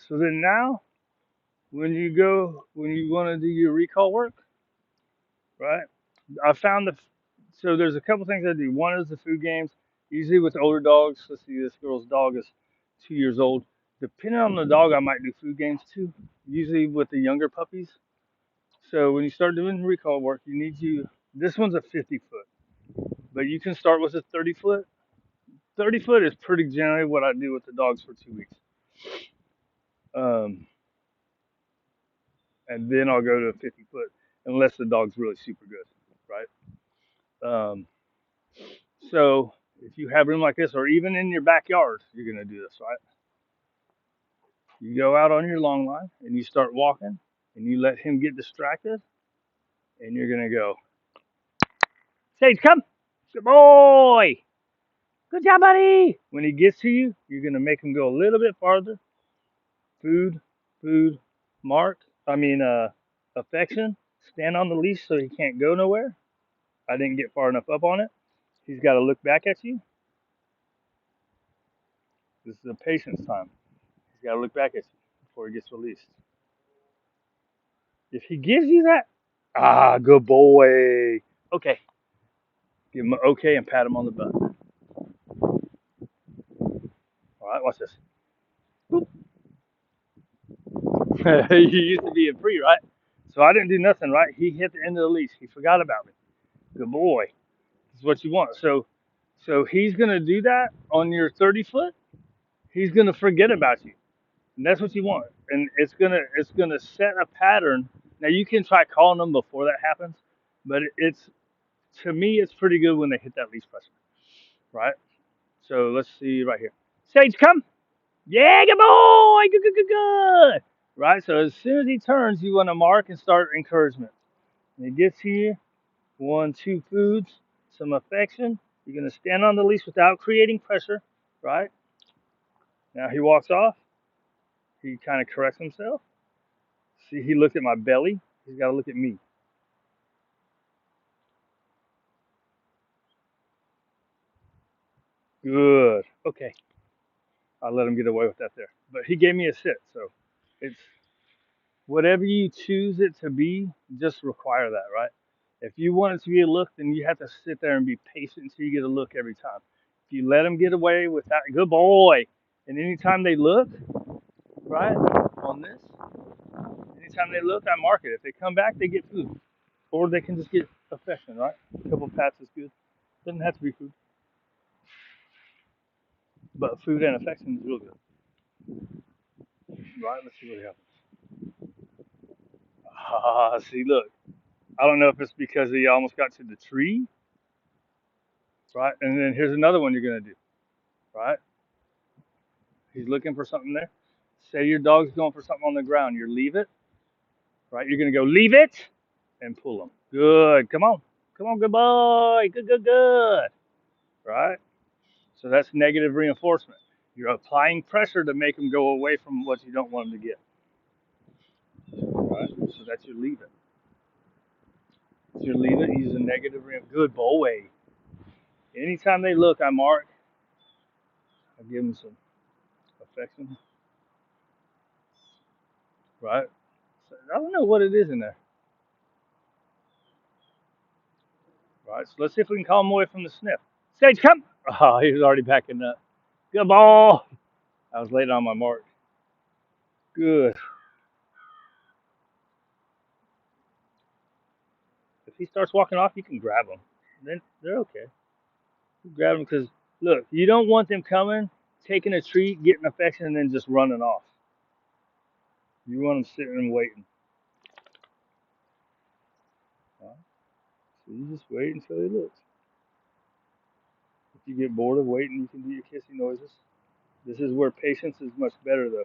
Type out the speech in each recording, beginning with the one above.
So then now, when you want to do your recall work, right? I found so there's a couple things I do. One is the food games. Usually with older dogs. Let's see, this girl's dog is 2 years old. Depending on the dog, I might do food games too. Usually with the younger puppies. So when you start doing recall work, you need you. This one's a 50 foot, but you can start with a 30 foot. 30 foot is pretty generally what I do with the dogs for 2 weeks. Um, and then I'll go to a 50 foot unless the dog's really super good, right? Um, so if you have room like this, or even in your backyard, you're gonna do this, right? You go out on your long line and you start walking, and you let him get distracted, and you're gonna go, Sage, come, good boy, good job, buddy. When he gets to you, you're gonna make him go a little bit farther. Food, food, mark. Affection. Stand on the leash so he can't go nowhere. I didn't get far enough up on it. He's got to look back at you. This is a patience time. He's got to look back at you before he gets released. If he gives you that, good boy. Okay. Give him an okay and pat him on the butt. All right, watch this. He used to be a free, right? So I didn't do nothing, right? He hit the end of the leash. He forgot about me. Good boy. This is what you want. So he's gonna do that on your 30 foot. He's gonna forget about you, and that's what you want. And it's gonna set a pattern. Now you can try calling them before that happens, but it's to me it's pretty good when they hit that leash pressure, right? So let's see right here. Sage, come. Yeah, good boy. Good, good, good, good. Right. So as soon as he turns, you want to mark and start encouragement. When he gets here, 1, 2 foods, some affection. You're gonna stand on the leash without creating pressure, right? Now he walks off. He kind of corrects himself. See, he looked at my belly. He's got to look at me. Good. Okay. I let him get away with that there. But he gave me a sit. So it's whatever you choose it to be, just require that, right? If you want it to be a look, then you have to sit there and be patient until you get a look every time. If you let them get away with that, good boy. And anytime they look, right, on this, anytime they look, I mark it. If they come back, they get food. Or they can just get affection, right? A couple pats is good. Doesn't have to be food. But food and affection is real good. Right, let's see what happens. See, look. I don't know if it's because he almost got to the tree, right? And then here's another one you're gonna do, right? He's looking for something there. Say your dog's going for something on the ground. You leave it, right? You're gonna go leave it and pull him. Good. Come on, good boy. Good, good, good. Right? So that's negative reinforcement. You're applying pressure to make him go away from what you don't want him to get. Right? So that's your leave it. So you leave it. Use a negative reinforcement. Good boy. Anytime they look, I mark. I give them some affection. Right? So I don't know what it is in there. Right? So let's see if we can call him away from the sniff. Sage, come. Oh, he was already backing up. Good ball. I was late on my mark. Good. If he starts walking off, you can grab him. Then they're okay. You grab them because look, you don't want them coming, taking a treat, getting affection, and then just running off. You want them sitting and waiting. Right? So you just wait until he looks. If you get bored of waiting, you can do your kissing noises. This is where patience is much better, though.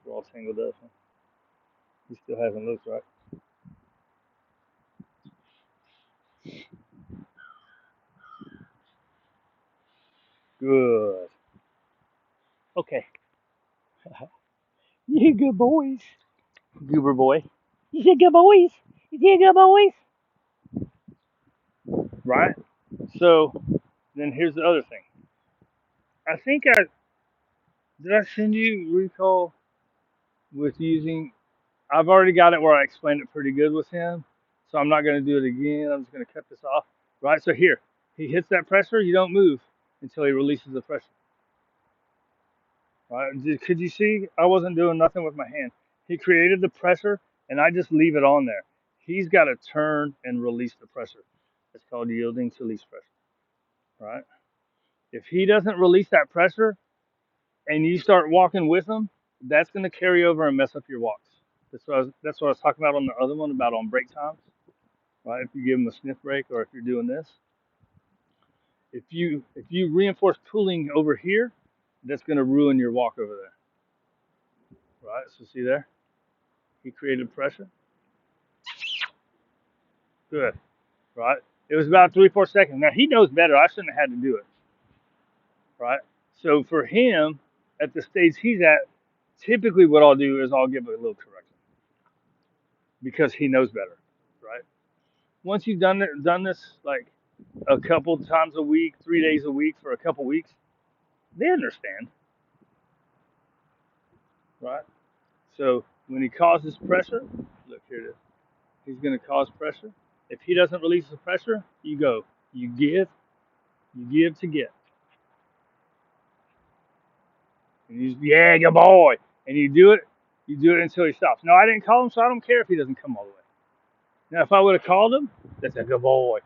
We're all tangled up. Huh? He still hasn't looked right. Good. Okay. You good boys. Goober boy. You said good boys. You said good boys. Right? So then here's the other thing. I think did I send you recall with using. I've already got it where I explained it pretty good with him, so I'm not going to do it again. I'm just going to cut this off. Right, so here, he hits that pressure, you don't move until he releases the pressure. Right, could you see? I wasn't doing nothing with my hand. He created the pressure, and I just leave it on there. He's got to turn and release the pressure. It's called yielding to least pressure. Right, if he doesn't release that pressure and you start walking with him, that's going to carry over and mess up your walks. That's what I was talking about on the other one about on break times. Right? If you give them a sniff break or if you're doing this, if you reinforce pulling over here, that's going to ruin your walk over there. Right? So see there, he created pressure. Good. Right? It was about 3 4 seconds. Now he knows better. I shouldn't have had to do it. Right? So for him, at the stage he's at, typically what I'll do is I'll give a little correction because he knows better. Right? Once you've done this like a couple times a week, 3 days a week for a couple weeks, they understand. Right? So when he causes pressure, look here it is. He's going to cause pressure. If he doesn't release the pressure, you go. You give to get. And yeah, good boy. And you do it until he stops. No, I didn't call him, so I don't care if he doesn't come all the way. Now, if I would have called him, that's a good boy.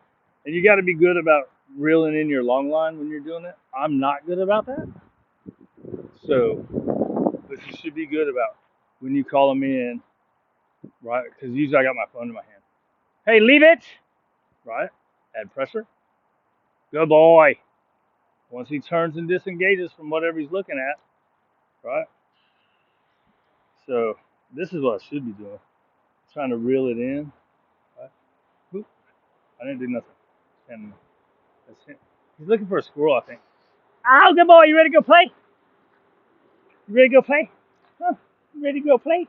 And you got to be good about reeling in your long line when you're doing it. I'm not good about that. So, but you should be good about when you call him in, right? Because usually I got my phone in my hand. Hey, leave it, right? Add pressure. Good boy. Once he turns and disengages from whatever he's looking at, right? So this is what I should be doing. Trying to reel it in. Right? Oop, I didn't do nothing. And that's it. He's looking for a squirrel, I think. Oh, good boy. You ready to go play? You ready to go play? Huh? You ready to go play?